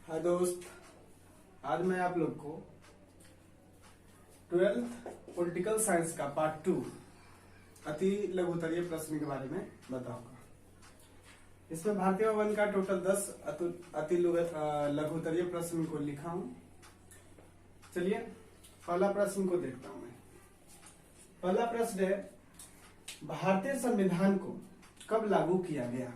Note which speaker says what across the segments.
Speaker 1: हाय दोस्त, आज मैं आप लोग को 12th पॉलिटिकल साइंस का पार्ट 2 अति लघुत्तरीय प्रश्न के बारे में बताऊंगा। इसमें भारतीय वन का टोटल 10 अति लघुत्तरीय प्रश्न को लिखा हूं। चलिए पहला प्रश्न को देखता हूं मैं। पहला प्रश्न है, भारतीय संविधान को कब लागू किया गया?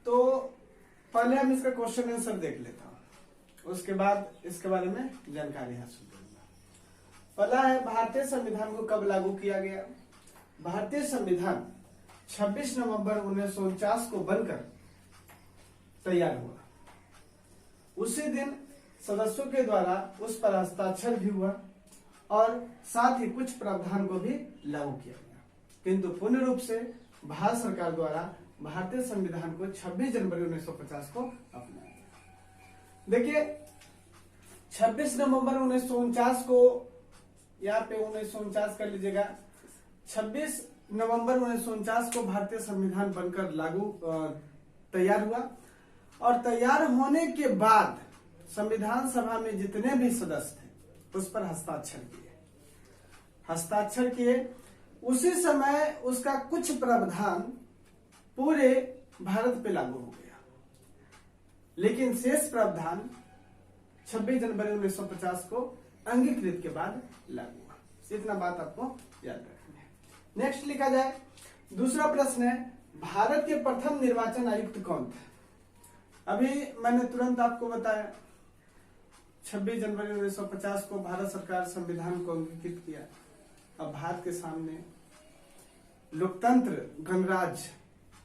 Speaker 1: तो पहले हम इसका क्वेश्चन आंसर देख लेता हूं, उसके बाद इसके बारे में जानकारी हासिल करूंगा। पहला है, भारतीय संविधान को कब लागू किया गया? भारतीय संविधान 26 नवंबर 1949 को बनकर तैयार हुआ। उसी दिन सदस्यों के द्वारा उस पर हस्ताक्षर भी हुआ और साथ ही कुछ प्रावधान को भी लागू किया गया, किंतु पूर्ण रूप से भारत सरकार द्वारा भारतीय संविधान को 26 जनवरी 1950 को अपनाया गया। देखिए 26 नवंबर 1949 को, यहाँ पे 1949 कर लीजिएगा, 26 नवंबर 1949 को भारतीय संविधान बनकर तैयार हुआ और तैयार होने के बाद संविधान सभा में जितने भी सदस्य थे उस पर हस्ताक्षर किए। उसी समय उसका कुछ प्रावधान पूरे भारत पे लागू हो गया, लेकिन शेष प्रावधान 26 जनवरी 1950 को अंगीकृत के बाद लागू हुआ। इतना बात आपको याद रखनी है। नेक्स्ट लिखा जाए, दूसरा प्रश्न है, भारत के प्रथम निर्वाचन आयुक्त कौन थे? अभी मैंने तुरंत आपको बताया 26 जनवरी 1950 को भारत सरकार संविधान को अंगीकृत किया। अब भारत के सामने लोकतंत्र गणराज्य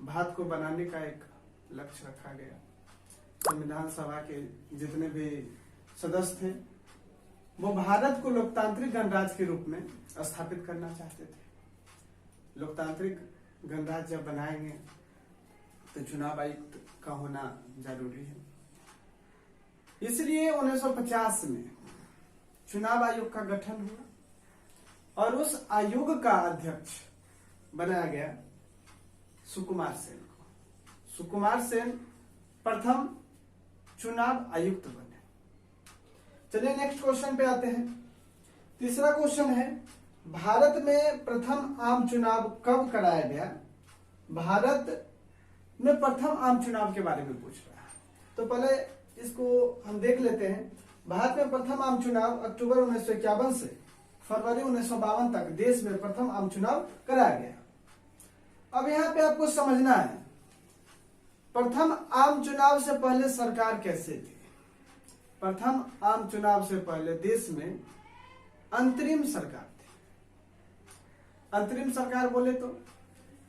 Speaker 1: भारत को बनाने का एक लक्ष्य रखा गया। संविधान सभा के जितने भी सदस्य थे वो भारत को लोकतांत्रिक गणराज्य के रूप में स्थापित करना चाहते थे। लोकतांत्रिक गणराज्य जब बनाएंगे तो चुनाव आयुक्त का होना जरूरी है। इसलिए 1950 में चुनाव आयोग का गठन हुआ और उस आयोग का अध्यक्ष बनाया गया सुकुमार सेन को। सुकुमार सेन प्रथम चुनाव आयुक्त बने। चलिए नेक्स्ट क्वेश्चन पे आते हैं। तीसरा क्वेश्चन है, भारत में प्रथम आम चुनाव कब कराया गया? भारत में प्रथम आम चुनाव के बारे में पूछ रहा है, तो पहले इसको हम देख लेते हैं। भारत में प्रथम आम चुनाव अक्टूबर 1951 से फरवरी 1952 तक देश में प्रथम आम चुनाव कराया गया। अब यहाँ पे आपको समझना है, प्रथम आम चुनाव से पहले सरकार कैसे थी? प्रथम आम चुनाव से पहले देश में अंतरिम सरकार थी। अंतरिम सरकार बोले तो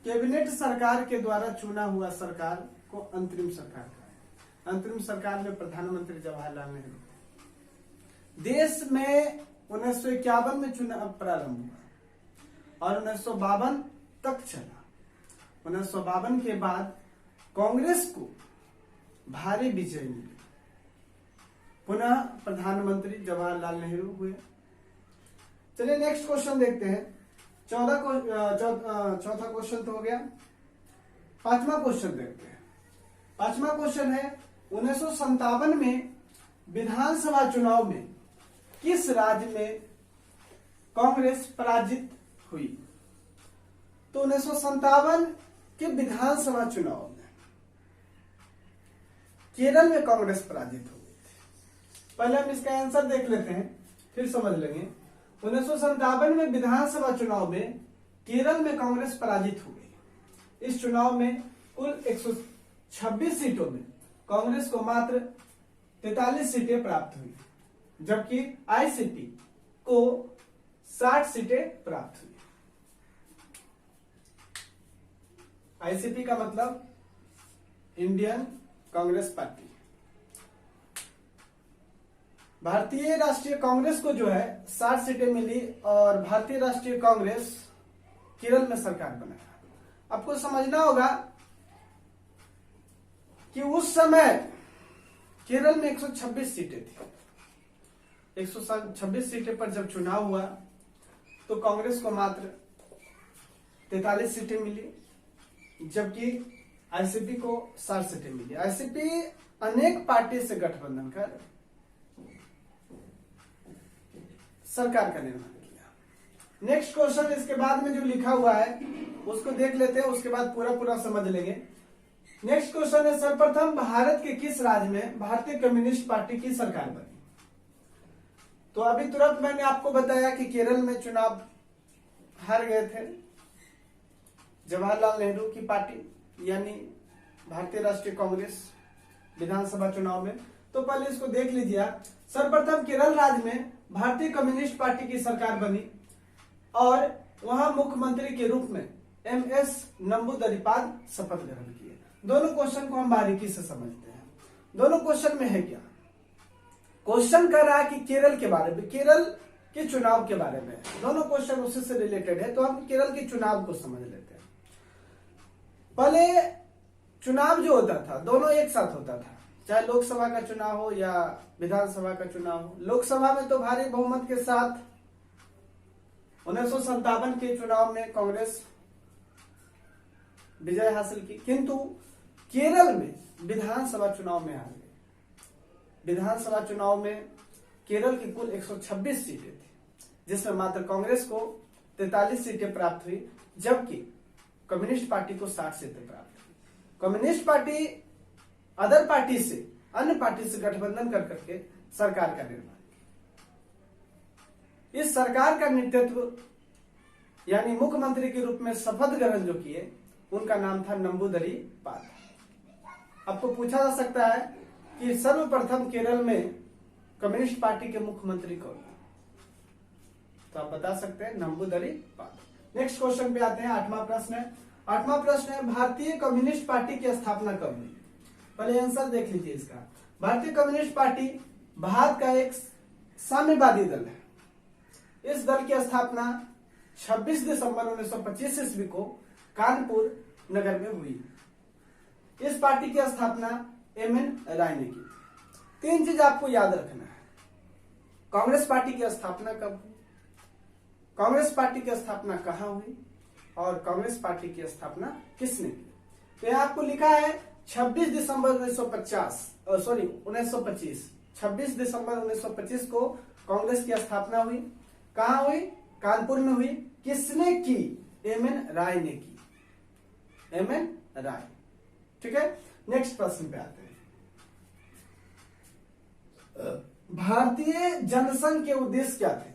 Speaker 1: कैबिनेट सरकार के द्वारा चुना हुआ सरकार को अंतरिम सरकार कहा। अंतरिम सरकार में प्रधानमंत्री जवाहरलाल नेहरू थे। देश में 1951 में चुनाव प्रारंभ हुआ और 1952 तक चला। 1952 के बाद कांग्रेस को भारी विजय मिली। पुनः प्रधानमंत्री जवाहरलाल नेहरू हुए। चलिए नेक्स्ट क्वेश्चन देखते हैं। चौथा क्वेश्चन तो हो गया। पांचवा क्वेश्चन देखते हैं। पांचवा क्वेश्चन है, 1957 में विधानसभा चुनाव में किस राज्य में कांग्रेस पराजित हुई? तो 1957 के विधानसभा चुनाव में केरल में कांग्रेस पराजित हो गई थी। पहले हम इसका आंसर देख लेते हैं, फिर समझ लेंगे। 1957 में विधानसभा चुनाव में केरल में कांग्रेस पराजित हो गई। इस चुनाव में कुल 126 सीटों में कांग्रेस को मात्र 43 सीटें प्राप्त हुई, जबकि आईसीपी को 60 सीटें प्राप्त हुई। आईसीपी का मतलब इंडियन कांग्रेस पार्टी। भारतीय राष्ट्रीय कांग्रेस को जो है 60 सीटें मिली और भारतीय राष्ट्रीय कांग्रेस केरल में सरकार बनाया। आपको समझना होगा कि उस समय केरल में 126 सीटें थी। 126 सीटें पर जब चुनाव हुआ तो कांग्रेस को मात्र 43 सीटें मिली, जबकि आईसीपी को 60 सीटें मिली। आईसीपी अनेक पार्टी से गठबंधन कर सरकार का निर्माण किया। नेक्स्ट क्वेश्चन इसके बाद में जो लिखा हुआ है उसको देख लेते हैं, उसके बाद पूरा समझ लेंगे। नेक्स्ट क्वेश्चन है, सर्वप्रथम भारत के किस राज्य में भारतीय कम्युनिस्ट पार्टी की सरकार बनी? तो अभी तुरंत मैंने आपको बताया कि केरल में चुनाव हार गए थे जवाहरलाल नेहरू की पार्टी यानी भारतीय राष्ट्रीय कांग्रेस विधानसभा चुनाव में। तो पहले इसको देख लीजिए। सर्वप्रथम केरल राज्य में भारतीय कम्युनिस्ट पार्टी की सरकार बनी और वहां मुख्यमंत्री के रूप में एमएस नंबूदरीपाद शपथ ग्रहण किए। दोनों क्वेश्चन को हम बारीकी से समझते हैं। दोनों क्वेश्चन में है क्या? क्वेश्चन कर रहा है कि केरल के बारे में, केरल के चुनाव के बारे में। दोनों क्वेश्चन उसी से रिलेटेड है, तो हम केरल के चुनाव को समझ लेते हैं। पहले चुनाव जो होता था दोनों एक साथ होता था, चाहे लोकसभा का चुनाव हो या विधानसभा का चुनाव हो। लोकसभा में तो भारी बहुमत के साथ 1957 के चुनाव में कांग्रेस विजय हासिल की, किंतु केरल में विधानसभा चुनाव में हार गए। विधानसभा चुनाव में केरल की कुल 126 सीटें थी, जिसमें मात्र कांग्रेस को 43 सीटें प्राप्त हुई, जबकि कम्युनिस्ट पार्टी को 60 सीटें प्राप्त हुई। कम्युनिस्ट पार्टी अदर पार्टी से, अन्य पार्टी से गठबंधन कर करके सरकार का निर्माण किया। इस सरकार का नेतृत्व यानी मुख्यमंत्री के रूप में शपथ ग्रहण जो किए उनका नाम था नंबूदरीपाद। आपको पूछा जा सकता है कि सर्वप्रथम केरल में कम्युनिस्ट पार्टी के मुख्यमंत्री कौन? तो आप बता सकते हैं नंबूदरीपाद। नेक्स्ट क्वेश्चन पे आते हैं। 8वां प्रश्न है। 8वां प्रश्न है, भारतीय कम्युनिस्ट पार्टी की स्थापना कब हुई? पहले आंसर देख लीजिए इसका। भारतीय कम्युनिस्ट पार्टी भारत का एक साम्यवादी दल है। इस दल की स्थापना 26 दिसंबर 1925 ईस्वी को कानपुर नगर में हुई। इस पार्टी की स्थापना एमएन राय ने की। 3 चीज आपको याद रखना है। कांग्रेस पार्टी की स्थापना कब हुई, कांग्रेस पार्टी की स्थापना कहां हुई और कांग्रेस पार्टी की स्थापना किसने की? तो यहां आपको लिखा है 26 दिसंबर 1925 26 दिसंबर 1925 को कांग्रेस की स्थापना हुई। कहां हुई? कानपुर में हुई। किसने की? एमएन राय ने की। एमएन राय। ठीक है, नेक्स्ट प्रश्न पे आते हैं। भारतीय जनसंघ के उद्देश्य क्या थे?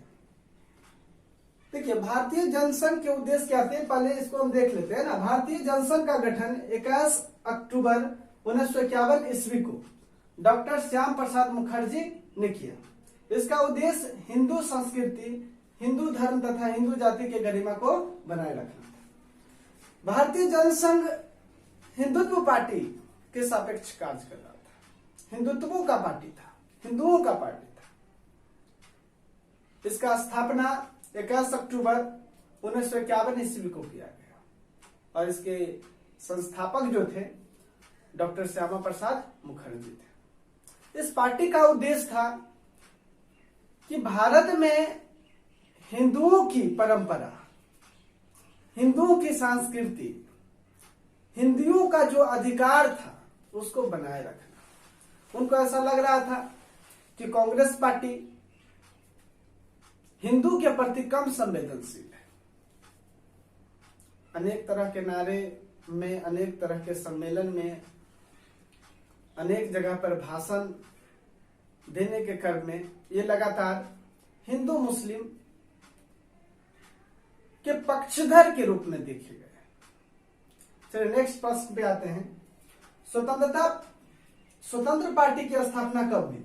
Speaker 1: देखिए, भारतीय जनसंघ के उद्देश्य क्या थे, पहले इसको हम देख लेते हैं ना। भारतीय जनसंघ का गठन 21 अक्टूबर 1951 ईस्वी को डॉक्टर श्याम प्रसाद मुखर्जी ने किया। इसका उद्देश्य हिंदू संस्कृति, हिंदू धर्म तथा हिंदू जाति के गरिमा को बनाए रखना था। भारतीय जनसंघ हिंदुत्व पार्टी के सापेक्ष कार्य कर रहा था। हिंदुत्वों का पार्टी था, हिंदुओं का पार्टी था। इसका स्थापना 21 अक्टूबर 1951 ईस्वी को किया गया और इसके संस्थापक जो थे डॉक्टर श्यामा प्रसाद मुखर्जी थे। इस पार्टी का उद्देश्य था कि भारत में हिंदुओं की परंपरा, हिंदुओं की संस्कृति, हिंदुओं का जो अधिकार था उसको बनाए रखना। उनको ऐसा लग रहा था कि कांग्रेस पार्टी हिंदू के प्रति कम संवेदनशील है। अनेक तरह के नारे में, अनेक तरह के सम्मेलन में, अनेक जगह पर भाषण देने के क्रम में ये लगातार हिंदू मुस्लिम के पक्षधर के रूप में देखे गए। चलिए नेक्स्ट प्रश्न पे आते हैं। स्वतंत्र पार्टी की स्थापना कब हुई?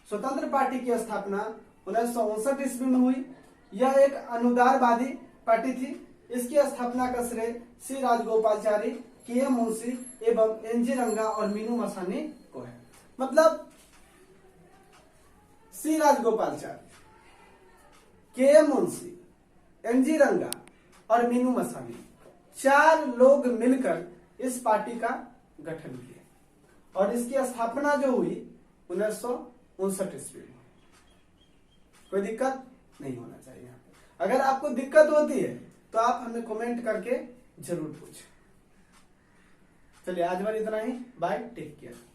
Speaker 1: स्वतंत्र पार्टी की स्थापना 1959 ईस्वी में हुई। यह एक अनुदारवादी पार्टी थी। इसकी स्थापना का श्रेय सी राजगोपालचारी, के.एम. मुंशी एवं एन.जी. रंगा और मीनू मसानी को है। मतलब सी राजगोपालचारी, के.एम. मुंशी, एन.जी. रंगा और मीनू मसानी 4 लोग मिलकर इस पार्टी का गठन किया और इसकी स्थापना जो हुई 1959 ईस्वी में। कोई दिक्कत नहीं होना चाहिए यहाँ पे। अगर आपको दिक्कत होती है तो आप हमें कमेंट करके जरूर पूछें। चलिए आज बार इतना ही, बाय, टेक केयर।